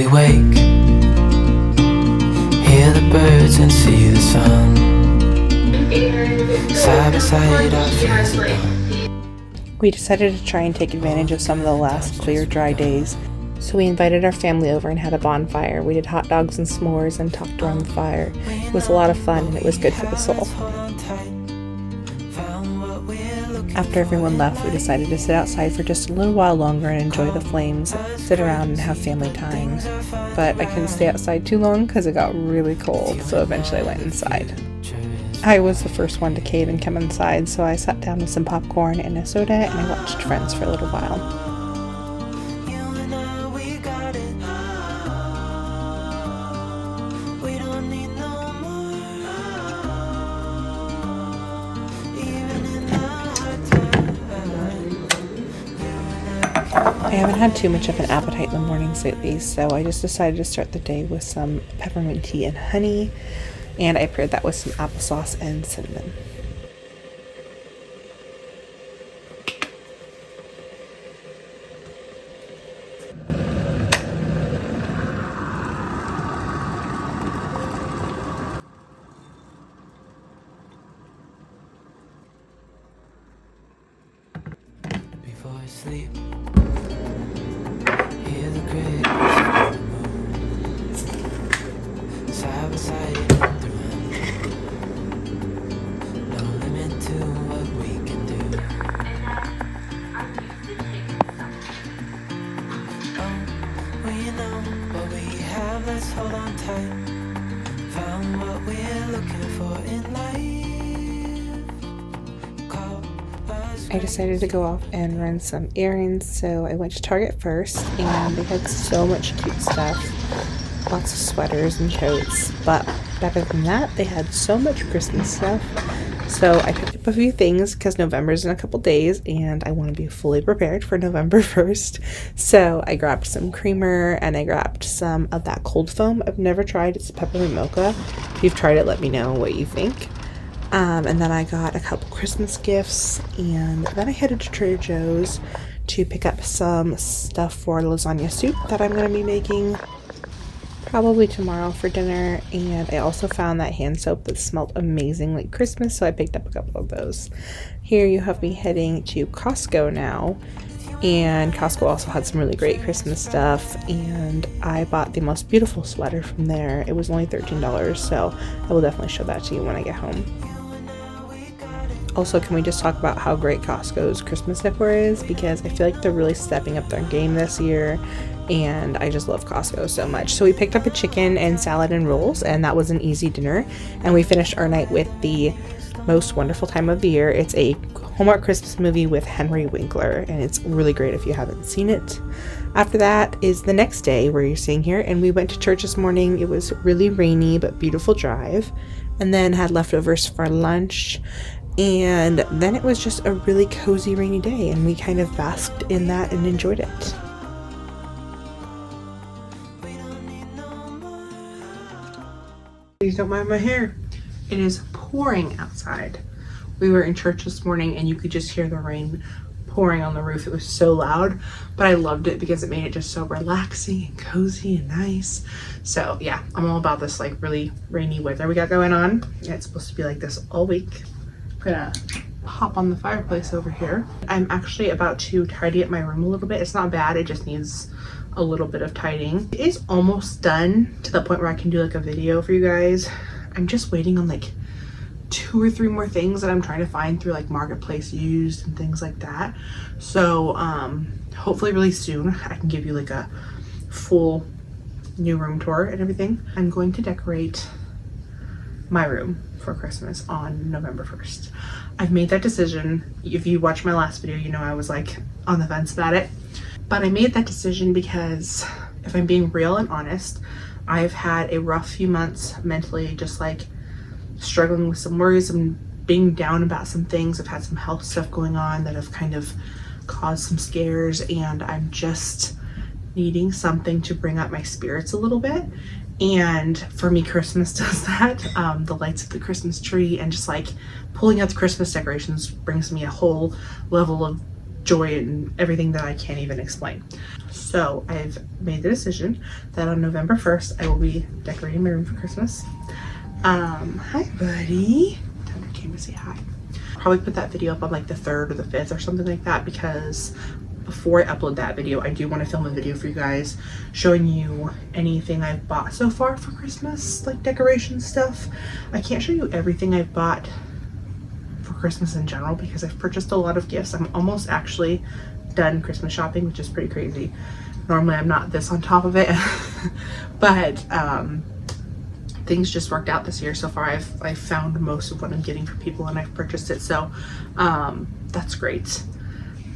we wake, hear the birds and see the sun. Side by side our fears are gone. We decided to try and take advantage of some of the last clear, dry days. So we invited our family over and had a bonfire. We did hot dogs and s'mores and talked around the fire. It was a lot of fun and it was good for the soul. After everyone left, we decided to sit outside for just a little while longer and enjoy the flames, sit around and have family time. But I couldn't stay outside too long because it got really cold, so eventually I went inside. I was the first one to cave and come inside, so I sat down with some popcorn and a soda and I watched Friends for a little while. I haven't had too much of an appetite in the mornings lately, so I just decided to start the day with some peppermint tea and honey, and I paired that with some applesauce and cinnamon. Before I sleep, hear the crickets of the moon. Side by side the run. No limit to what we can do. Oh, we know what we have, let's hold on tight. Found what we're looking for in life. I decided to go off and run some errands, so I went to Target first, and they had so much cute stuff. Lots of sweaters and coats, but better than that, they had so much Christmas stuff. So I picked up a few things because November's in a couple days, and I want to be fully prepared for November 1st. So I grabbed some creamer, and I grabbed some of that cold foam I've never tried. It's peppermint mocha. If you've tried it, let me know what you think. And then I got a couple Christmas gifts, and then I headed to Trader Joe's to pick up some stuff for lasagna soup that I'm going to be making probably tomorrow for dinner. And I also found that hand soap that smelled amazing like Christmas, so I picked up a couple of those. Here you have me heading to Costco now, and Costco also had some really great Christmas stuff, and I bought the most beautiful sweater from there. It was only $13, so I will definitely show that to you when I get home. Also, can we just talk about how great Costco's Christmas decor is? Because I feel like they're really stepping up their game this year, and I just love Costco so much. So we picked up a chicken and salad and rolls, and that was an easy dinner. And we finished our night with the most wonderful time of the year. It's a Hallmark Christmas movie with Henry Winkler, and it's really great if you haven't seen it. After that is the next day where you're seeing here, and we went to church this morning. It was really rainy but beautiful drive, and then had leftovers for lunch. And then it was just a really cozy rainy day, and we kind of basked in that and enjoyed it. Please don't mind my hair. It is pouring outside. We were in church this morning and you could just hear the rain pouring on the roof. It was so loud, but I loved it because it made it just so relaxing and cozy and nice. So yeah, I'm all about this like really rainy weather we got going on. And it's supposed to be like this all week. I'm gonna hop on the fireplace over here. I'm actually about to tidy up my room a little bit. It's not bad, it just needs a little bit of tidying. It is almost done to the point where I can do like a video for you guys. I'm just waiting on like 2 or 3 more things that I'm trying to find through like Marketplace used and things like that. So hopefully really soon I can give you like a full new room tour and everything. I'm going to decorate my room for Christmas on November 1st. I've made that decision. If you watched my last video, you know I was like on the fence about it. But I made that decision because if I'm being real and honest, I've had a rough few months mentally, just like struggling with some worries and being down about some things. I've had some health stuff going on that have kind of caused some scares, and I'm just needing something to bring up my spirits a little bit. And for me, Christmas does that. The lights of the Christmas tree and just like pulling out the Christmas decorations brings me a whole level of joy and everything that I can't even explain. So I've made the decision that on November 1st I will be decorating my room for Christmas. Hi buddy. Tell the camera to say hi. Probably put that video up on like the 3rd or the 5th or something like that, because before I upload that video I do want to film a video for you guys showing you anything I've bought so far for Christmas, like decoration stuff. I can't show you everything I've bought for Christmas in general because I've purchased a lot of gifts. I'm almost actually done Christmas shopping, which is pretty crazy. Normally I'm not this on top of it but things just worked out this year so far. I've found most of what I'm getting for people and I've purchased it, so that's great.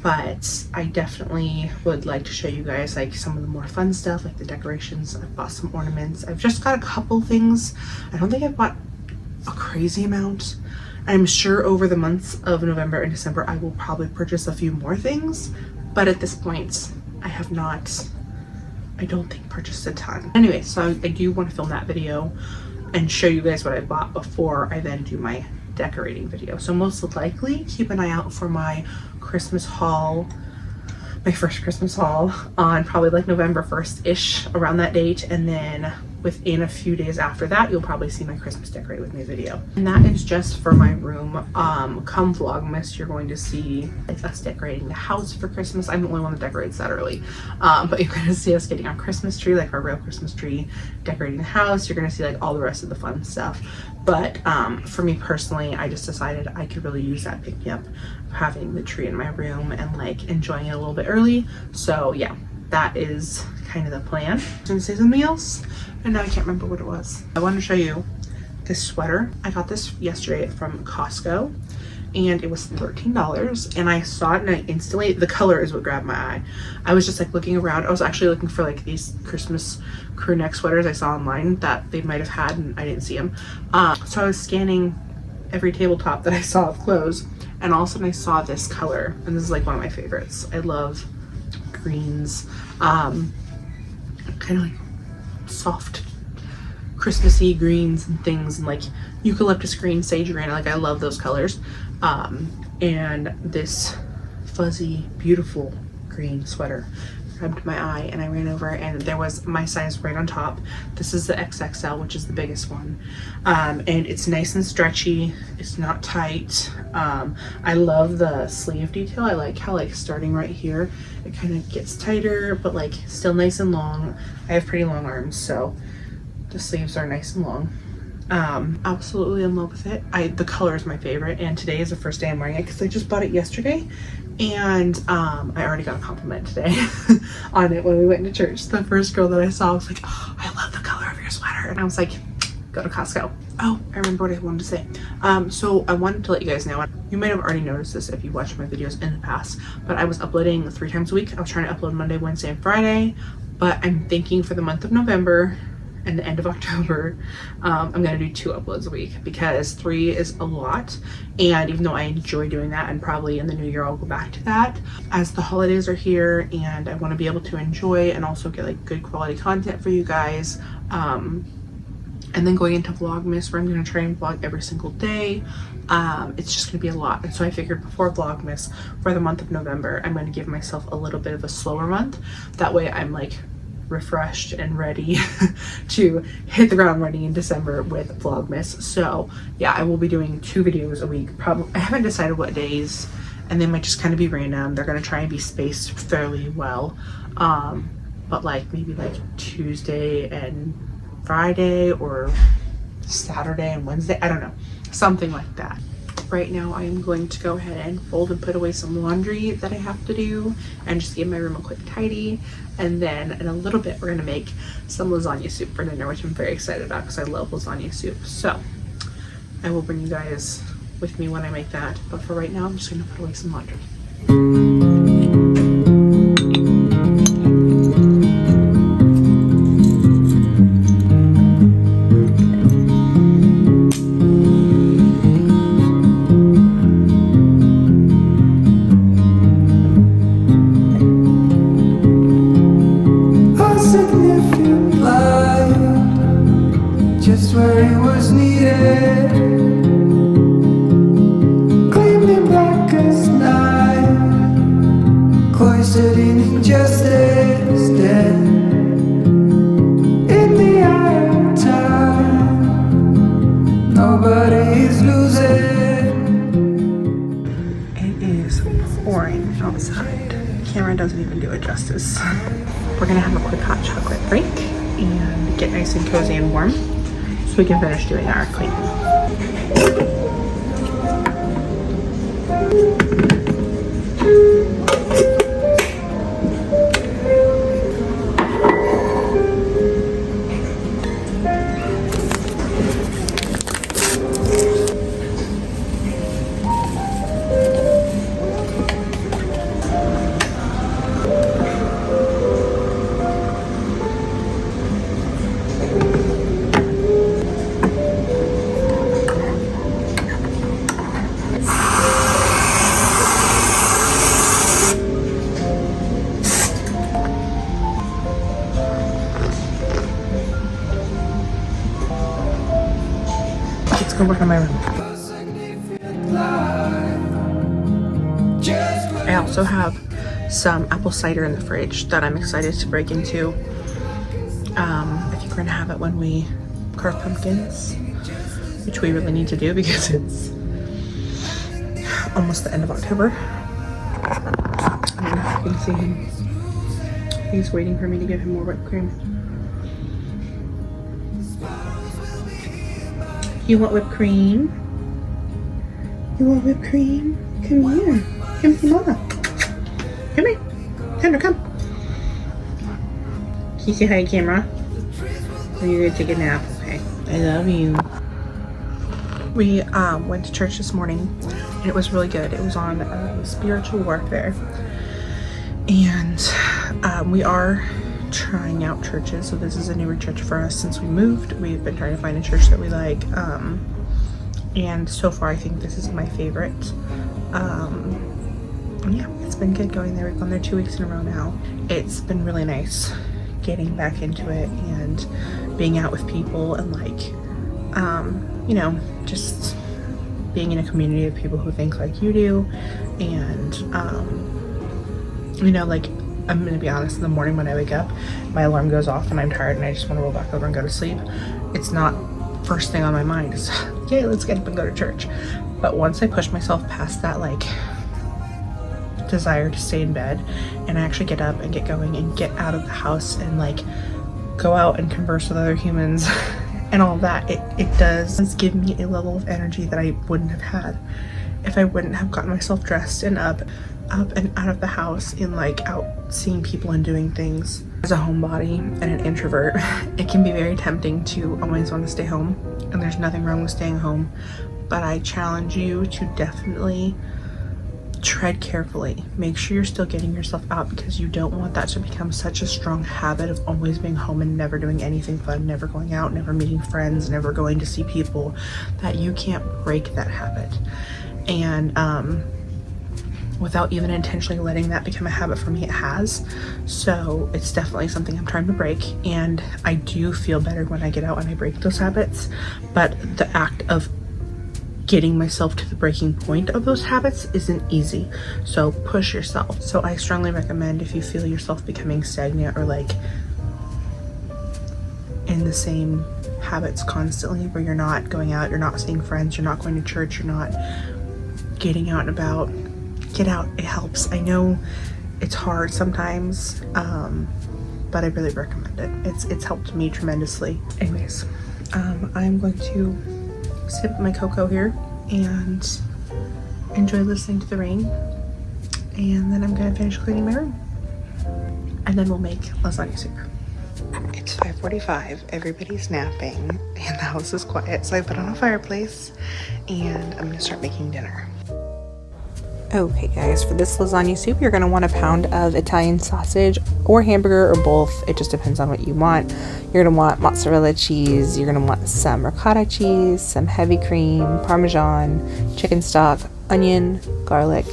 But I definitely would like to show you guys like some of the more fun stuff, like the decorations. I've bought some ornaments. I've just got a couple things. I don't think I've bought a crazy amount. I'm sure over the months of November and December I will probably purchase a few more things, but at this point I have not, I don't think, purchased a ton. Anyway, so I do want to film that video and show you guys what I bought before I then do my decorating video. So most likely keep an eye out for my Christmas haul, my first Christmas haul on probably like November 1st-ish, around that date, and then within a few days after that you'll probably see my Christmas decorate with me video. And that is just for my room. Come Vlogmas, you're going to see like us decorating the house for Christmas. I'm the only one that decorates that early, but you're going to see us getting our Christmas tree, like our real Christmas tree, decorating the house. You're going to see like all the rest of the fun stuff. But for me personally, I just decided I could really use that pick me up of having the tree in my room and like enjoying it a little bit early. So yeah, that is kind of the plan. I was gonna say something else and now I can't remember what it was. I wanted to show you this sweater. I got this yesterday from Costco and it was $13, and I saw it and I instantly, the color is what grabbed my eye. I was just like looking around. I was actually looking for like these Christmas crew neck sweaters I saw online that they might have had and I didn't see them. So I was scanning every tabletop that I saw of clothes, and all of a sudden I saw this color, and this is like one of my favorites. I love greens, kind of like soft Christmassy greens and things, and like eucalyptus green, sage green. Like I love those colors. And this fuzzy, beautiful green sweater grabbed my eye, and I ran over and there was my size right on top. This is the XXL, which is the biggest one. And it's nice and stretchy. It's not tight. I love the sleeve detail. I like how like starting right here, it kind of gets tighter, but like still nice and long. I have pretty long arms, so the sleeves are nice and long. Absolutely in love with it. The color is my favorite, and today is the first day I'm wearing it because I just bought it yesterday, and I already got a compliment today on it when we went to church. The first girl that I saw was like, "Oh, I love the color of your sweater," and I was like, go to Costco. Oh, I remember what I wanted to say. So I wanted to let you guys know, you might have already noticed this if you watched my videos in the past, but I was uploading 3 times a week. I was trying to upload Monday, Wednesday, and Friday, but I'm thinking for the month of November and the end of October, I'm gonna do 2 uploads a week because 3 is a lot. And even though I enjoy doing that, and probably in the new year I'll go back to that, as the holidays are here and I want to be able to enjoy and also get like good quality content for you guys. And then going into Vlogmas, where I'm gonna try and vlog every single day. It's just gonna be a lot. And so I figured before Vlogmas, for the month of November, I'm gonna give myself a little bit of a slower month. That way I'm like refreshed and ready to hit the ground running in December with Vlogmas. So yeah, I will be doing 2 videos a week. Probably, I haven't decided what days, and they might just kind of be random. They're gonna try and be spaced fairly well, but like maybe like Tuesday and Friday, or Saturday and Wednesday, I don't know, something like that. Right now I am going to go ahead and fold and put away some laundry that I have to do and just give my room a quick tidy, and then in a little bit we're gonna make some lasagna soup for dinner, which I'm very excited about because I love lasagna soup. So I will bring you guys with me when I make that, but for right now I'm just gonna put away some laundry. Just where it was needed, gleaming black as night. sitting in justice, dead in the eye of time. Nobody's losing. It is pouring outside. The camera doesn't even do it justice. We're gonna have a quick hot chocolate break and get nice and cozy and warm so we can finish doing our cleaning. Let's go work on my room. I also have some apple cider in the fridge that I'm excited to break into. I think we're gonna have it when we carve pumpkins, which we really need to do because it's almost the end of October. I don't know if you can see him. He's waiting for me to give him more whipped cream. You want whipped cream? You want whipped cream? Come here. Come see Mama. Come here. Thunder, come. Can you say hi, camera? Or you're gonna take a nap? Okay. I love you. We went to church this morning and it was really good. It was on spiritual warfare. And we are trying out churches, so this is a newer church for us since we moved. We've been trying to find a church that we like, and so far I think this is my favorite. Yeah, it's been good going there. We've gone there 2 weeks in a row now. It's been really nice getting back into it and being out with people and like you know, just being in a community of people who think like you do. And you know, like, I'm gonna be honest, in the morning when I wake up, my alarm goes off and I'm tired and I just want to roll back over and go to sleep. It's not first thing on my mind. It's, okay, let's get up and go to church. But once I push myself past that like desire to stay in bed and I actually get up and get going and get out of the house and like go out and converse with other humans and all that, it does give me a level of energy that I wouldn't have had if I wouldn't have gotten myself dressed and up and out of the house and like out seeing people and doing things. As a homebody and an introvert, it can be very tempting to always want to stay home, and there's nothing wrong with staying home, but I challenge you to definitely tread carefully. Make sure you're still getting yourself out, because you don't want that to become such a strong habit of always being home and never doing anything fun, never going out, never meeting friends, never going to see people, that you can't break that habit. And without even intentionally letting that become a habit for me, it has. So it's definitely something I'm trying to break, and I do feel better when I get out and I break those habits. But the act of getting myself to the breaking point of those habits isn't easy, so push yourself. So I strongly recommend, if you feel yourself becoming stagnant or like in the same habits constantly, where you're not going out, you're not seeing friends, you're not going to church, you're not getting out and about, get out. It helps. I know it's hard sometimes, but I really recommend it. It's helped me tremendously. Anyways, I'm going to sip my cocoa here and enjoy listening to the rain, and then I'm gonna finish cleaning my room, and then we'll make lasagna soup. It's 5:45, everybody's napping and the house is quiet, so I put on a fireplace and I'm gonna start making dinner. Okay guys, for this lasagna soup, you're going to want a pound of Italian sausage or hamburger or both. It just depends on what you want. You're going to want mozzarella cheese. You're going to want some ricotta cheese, some heavy cream, Parmesan, chicken stock, onion, garlic,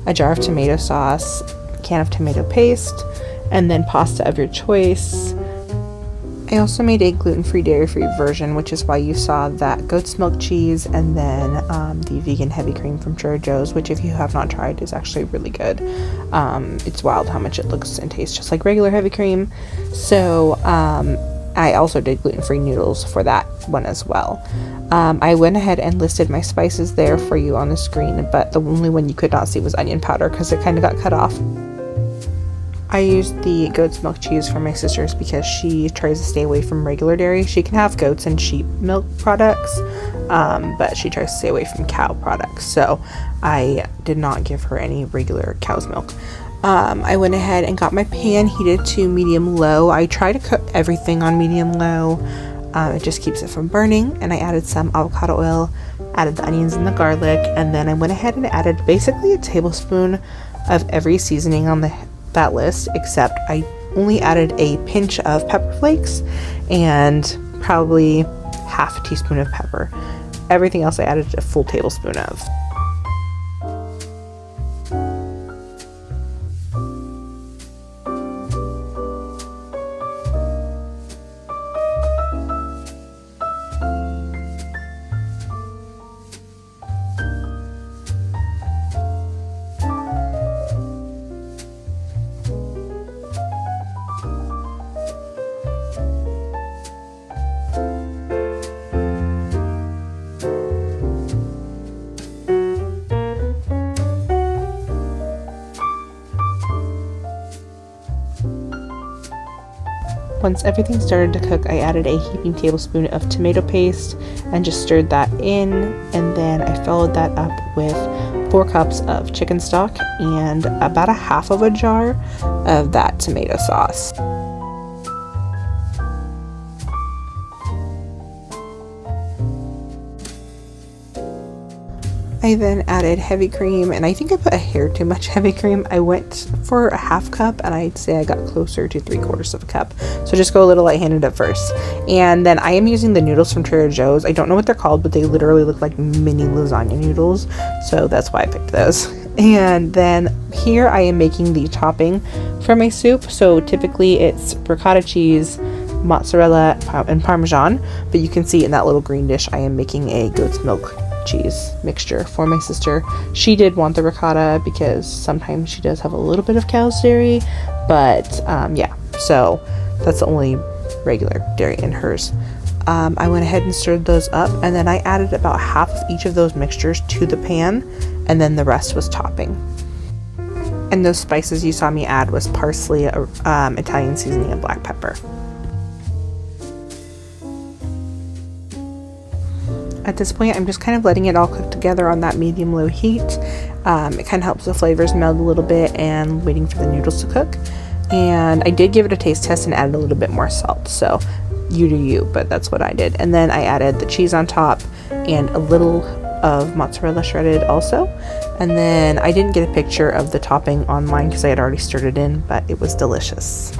a jar of tomato sauce, a can of tomato paste, and then pasta of your choice. I also made a gluten-free, dairy-free version, which is why you saw that goat's milk cheese and then the vegan heavy cream from Trader Joe's, which if you have not tried is actually really good. It's wild how much it looks and tastes just like regular heavy cream. So I also did gluten-free noodles for that one as well. I went ahead and listed my spices there for you on the screen, but the only one you could not see was onion powder because it kind of got cut off. I used the goat's milk cheese for my sister's because she tries to stay away from regular dairy. She can have goats and sheep milk products, but she tries to stay away from cow products. So I did not give her any regular cow's milk. I went ahead and got my pan heated to medium-low. I try to cook everything on medium-low. It just keeps it from burning. And I added some avocado oil, added the onions and the garlic, and then I went ahead and added basically a tablespoon of every seasoning on that list, except I only added a pinch of pepper flakes and probably half a teaspoon of pepper. Everything else I added a full tablespoon of. Once everything started to cook, I added a heaping tablespoon of tomato paste and just stirred that in, and then I followed that up with 4 cups of chicken stock and about a half of a jar of that tomato sauce. I then added heavy cream, and I think I put a hair too much heavy cream. I went for a half cup, and I'd say I got closer to 3/4 of a cup. So just go a little light-handed at first. And then I am using the noodles from Trader Joe's. I don't know what they're called, but they literally look like mini lasagna noodles. So that's why I picked those. And then here I am making the topping for my soup. So typically it's ricotta cheese, mozzarella, and Parmesan. But you can see in that little green dish I am making a goat's milk cheese mixture for my sister. She did want the ricotta because sometimes she does have a little bit of cow's dairy, but yeah, so that's the only regular dairy in hers. I went ahead and stirred those up, and then I added about half of each of those mixtures to the pan, and then the rest was topping. And those spices you saw me add was parsley, Italian seasoning, and black pepper. At this point, I'm just kind of letting it all cook together on that medium-low heat. It kind of helps the flavors meld a little bit, and waiting for the noodles to cook. And I did give it a taste test and added a little bit more salt, so you do you, but that's what I did. And then I added the cheese on top and a little of mozzarella shredded also. And then I didn't get a picture of the topping on mine because I had already stirred it in, but it was delicious.